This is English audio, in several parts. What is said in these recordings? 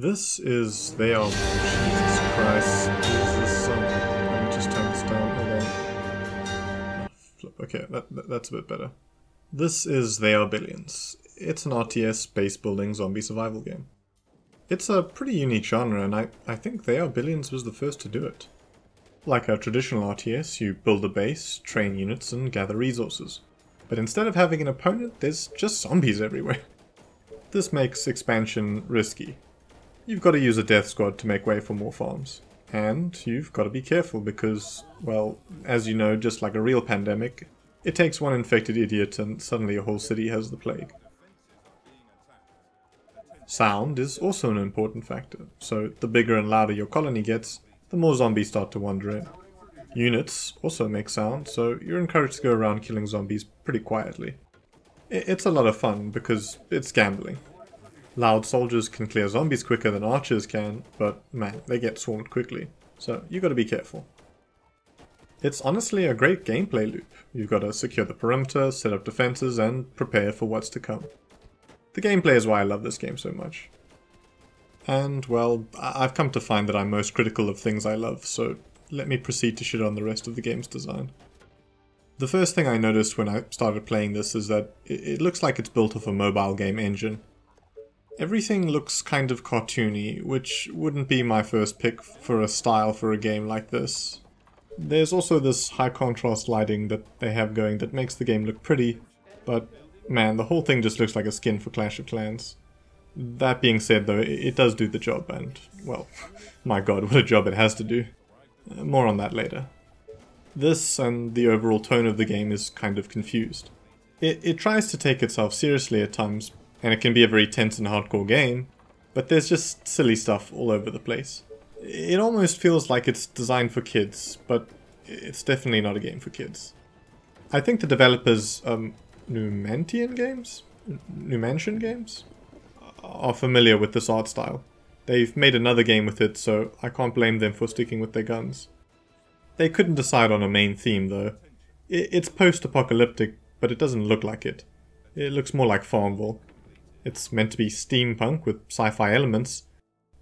This is they are Jesus Christ. Is this let me just turn this down. Hold on. Flip. Okay, that's a bit better. This is They Are Billions. It's an RTS base building zombie survival game. It's a pretty unique genre, and I think They Are Billions was the first to do it. Like a traditional RTS, you build a base, train units, and gather resources. But instead of having an opponent, there's just zombies everywhere. This makes expansion risky. You've got to use a death squad to make way for more farms. And you've got to be careful because, well, as you know, just like a real pandemic, it takes one infected idiot and suddenly a whole city has the plague. Sound is also an important factor, so the bigger and louder your colony gets, the more zombies start to wander in. Units also make sound, so you're encouraged to go around killing zombies pretty quietly. It's a lot of fun because it's gambling. Loud soldiers can clear zombies quicker than archers can, but man, they get swarmed quickly, so you gotta be careful. It's honestly a great gameplay loop. You've got to secure the perimeter, set up defenses, and prepare for what's to come. The gameplay is why I love this game so much. And, well, I've come to find that I'm most critical of things I love, so let me proceed to shit on the rest of the game's design. The first thing I noticed when I started playing this is that it looks like it's built off a mobile game engine. Everything looks kind of cartoony, which wouldn't be my first pick for a style for a game like this. There's also this high contrast lighting that they have going that makes the game look pretty, but man, the whole thing just looks like a skin for Clash of Clans. That being said though, it does do the job and, well, my god, what a job it has to do. More on that later. This and the overall tone of the game is kind of confused. It tries to take itself seriously at times, and it can be a very tense and hardcore game, but there's just silly stuff all over the place. It almost feels like it's designed for kids, but it's definitely not a game for kids. I think the developers, Numantian Games? Are familiar with this art style. They've made another game with it, so I can't blame them for sticking with their guns. They couldn't decide on a main theme though. It's post-apocalyptic, but it doesn't look like it. It looks more like Farmville. It's meant to be steampunk with sci-fi elements,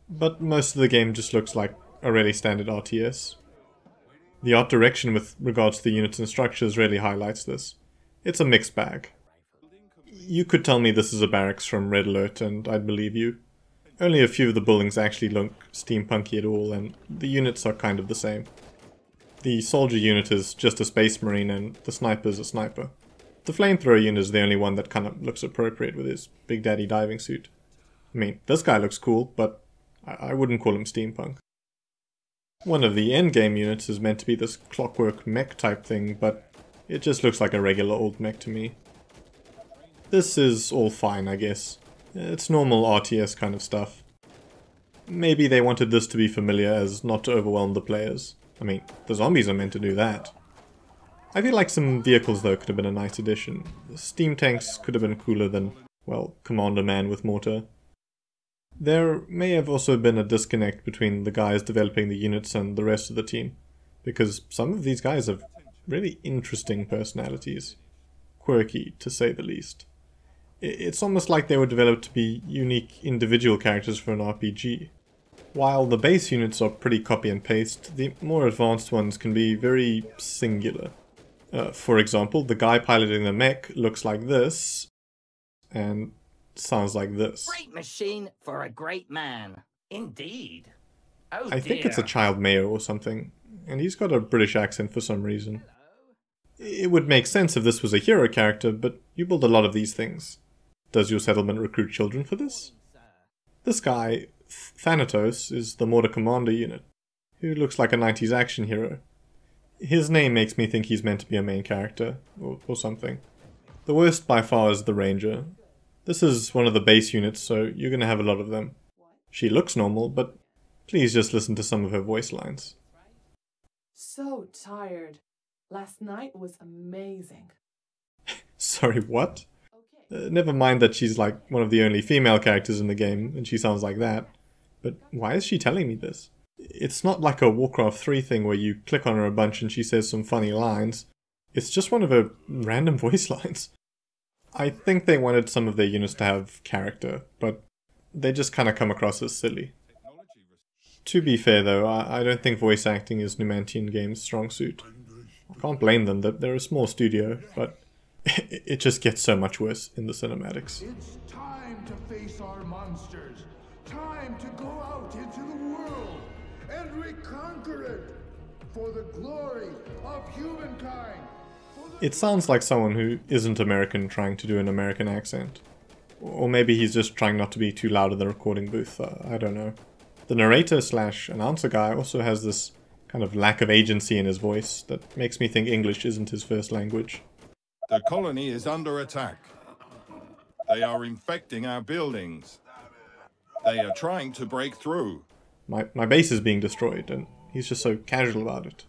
but most of the game just looks like a really standard RTS. The art direction with regards to the units and structures really highlights this. It's a mixed bag. You could tell me this is a barracks from Red Alert and I'd believe you. Only a few of the buildings actually look steampunky at all, and the units are kind of the same. The soldier unit is just a space marine and the sniper's a sniper. The flamethrower unit is the only one that kind of looks appropriate with his Big Daddy diving suit. I mean, this guy looks cool, but I wouldn't call him steampunk. One of the endgame units is meant to be this clockwork mech type thing, but it just looks like a regular old mech to me. This is all fine, I guess. It's normal RTS kind of stuff. Maybe they wanted this to be familiar as not to overwhelm the players. I mean, the zombies are meant to do that. I feel like some vehicles though could have been a nice addition. The steam tanks could have been cooler than, well, Commander Man with Mortar. There may have also been a disconnect between the guys developing the units and the rest of the team, because some of these guys have really interesting personalities. Quirky, to say the least. It's almost like they were developed to be unique individual characters for an RPG. While the base units are pretty copy and paste, the more advanced ones can be very singular. For example, the guy piloting the mech looks like this, and sounds like this. Great machine for a great man. Indeed. Oh, I think it's a child mayor or something, and he's got a British accent for some reason. It would make sense if this was a hero character, but you build a lot of these things. Does your settlement recruit children for this? This guy, Thanatos, is the Mortar Commander unit, who looks like a 90s action hero. His name makes me think he's meant to be a main character, or something. The worst by far is the Ranger. This is one of the base units, so you're gonna have a lot of them. She looks normal, but please just listen to some of her voice lines. So tired. Last night was amazing. Sorry, what? Never mind that she's like one of the only female characters in the game, and she sounds like that. But why is she telling me this? It's not like a Warcraft 3 thing where you click on her a bunch and she says some funny lines. It's just one of her random voice lines. I think they wanted some of their units to have character, but they just kind of come across as silly. To be fair though, I don't think voice acting is Numantian Games' strong suit. I can't blame them, that they're a small studio, but it just gets so much worse in the cinematics. It's time to face our monsters. Time to go out into the world and reconquer it for the glory of humankind. It sounds like someone who isn't American trying to do an American accent. Or maybe he's just trying not to be too loud in the recording booth, I don't know. The narrator / announcer guy also has this kind of lack of agency in his voice that makes me think English isn't his first language. The colony is under attack. They are infecting our buildings. They are trying to break through. My base is being destroyed, and he's just so casual about it.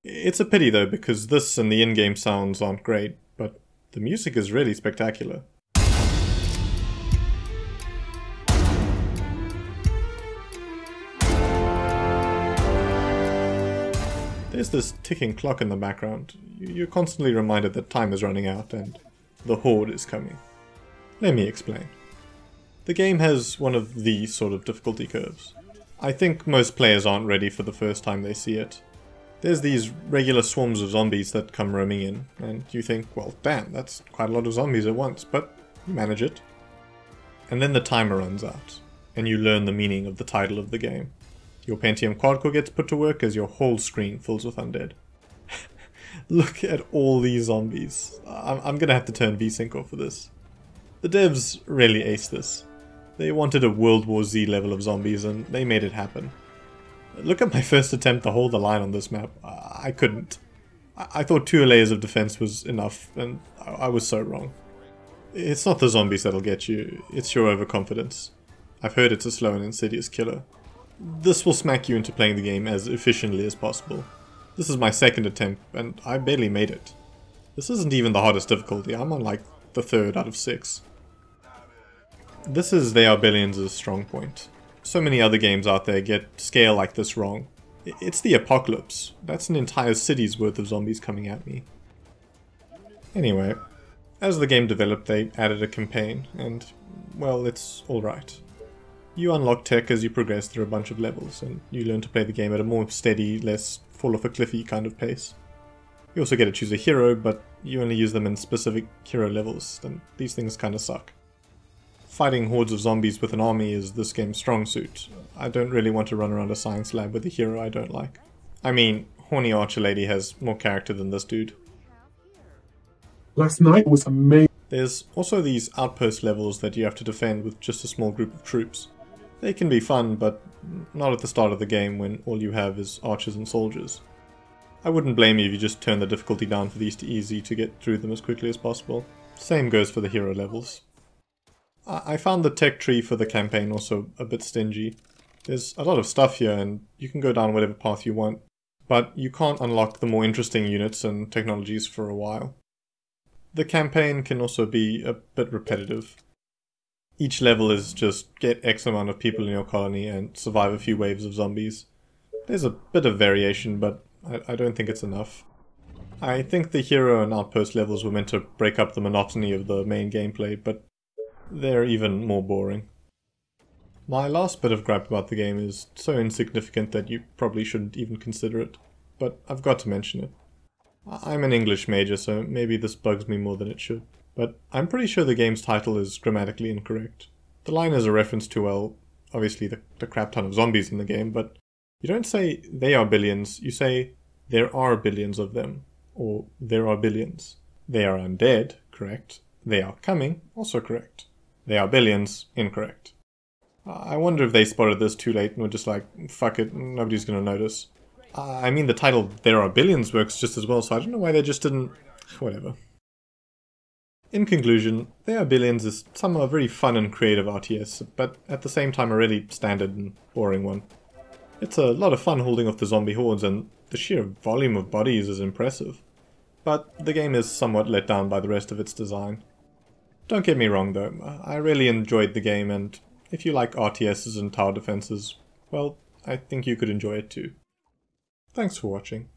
It's a pity though, because this and the in-game sounds aren't great, but the music is really spectacular. There's this ticking clock in the background. You're constantly reminded that time is running out and the horde is coming. Let me explain. The game has one of these sort of difficulty curves. I think most players aren't ready for the first time they see it. There's these regular swarms of zombies that come roaming in, and you think, well damn, that's quite a lot of zombies at once, but you manage it. And then the timer runs out, and you learn the meaning of the title of the game. Your Pentium quad-core gets put to work as your whole screen fills with undead. Look at all these zombies. I'm gonna have to turn VSync off for this. The devs really aced this. They wanted a World War Z level of zombies and they made it happen. Look at my first attempt to hold the line on this map. I couldn't. I thought 2 layers of defense was enough, and I was so wrong. It's not the zombies that'll get you, it's your overconfidence. I've heard it's a slow and insidious killer. This will smack you into playing the game as efficiently as possible. This is my second attempt, and I barely made it. This isn't even the hardest difficulty, I'm on like the 3rd out of 6. This is They Are Billions' strong point. So many other games out there get scale like this wrong. It's the apocalypse. That's an entire city's worth of zombies coming at me. Anyway, as the game developed they added a campaign, and, well, it's alright. You unlock tech as you progress through a bunch of levels, and you learn to play the game at a more steady, less fall off a cliffy kind of pace. You also get to choose a hero, but you only use them in specific hero levels, and these things kinda suck. Fighting hordes of zombies with an army is this game's strong suit. I don't really want to run around a science lab with a hero I don't like. I mean, horny archer lady has more character than this dude. Last night was amazing. There's also these outpost levels that you have to defend with just a small group of troops. They can be fun, but not at the start of the game when all you have is archers and soldiers. I wouldn't blame you if you just turn the difficulty down for these to easy to get through them as quickly as possible. Same goes for the hero levels. I found the tech tree for the campaign also a bit stingy. There's a lot of stuff here and you can go down whatever path you want, but you can't unlock the more interesting units and technologies for a while. The campaign can also be a bit repetitive. Each level is just get X amount of people in your colony and survive a few waves of zombies. There's a bit of variation, but I don't think it's enough. I think the hero and outpost levels were meant to break up the monotony of the main gameplay, but they're even more boring. My last bit of gripe about the game is so insignificant that you probably shouldn't even consider it, but I've got to mention it. I'm an English major, so maybe this bugs me more than it should, but I'm pretty sure the game's title is grammatically incorrect. The line is a reference to, well, obviously the crap ton of zombies in the game, but you don't say they are billions, you say there are billions of them, or there are billions. They are undead, correct. They are coming, also correct. They are billions, incorrect. I wonder if they spotted this too late and were just like, fuck it, nobody's gonna notice. I mean, the title There Are Billions works just as well, so I don't know why they just didn't... whatever. In conclusion, There Are Billions is somehow a very fun and creative RTS, but at the same time a really standard and boring one. It's a lot of fun holding off the zombie hordes, and the sheer volume of bodies is impressive. But the game is somewhat let down by the rest of its design. Don't get me wrong though, I really enjoyed the game, and if you like RTSs and tower defenses, well, I think you could enjoy it too. Thanks for watching.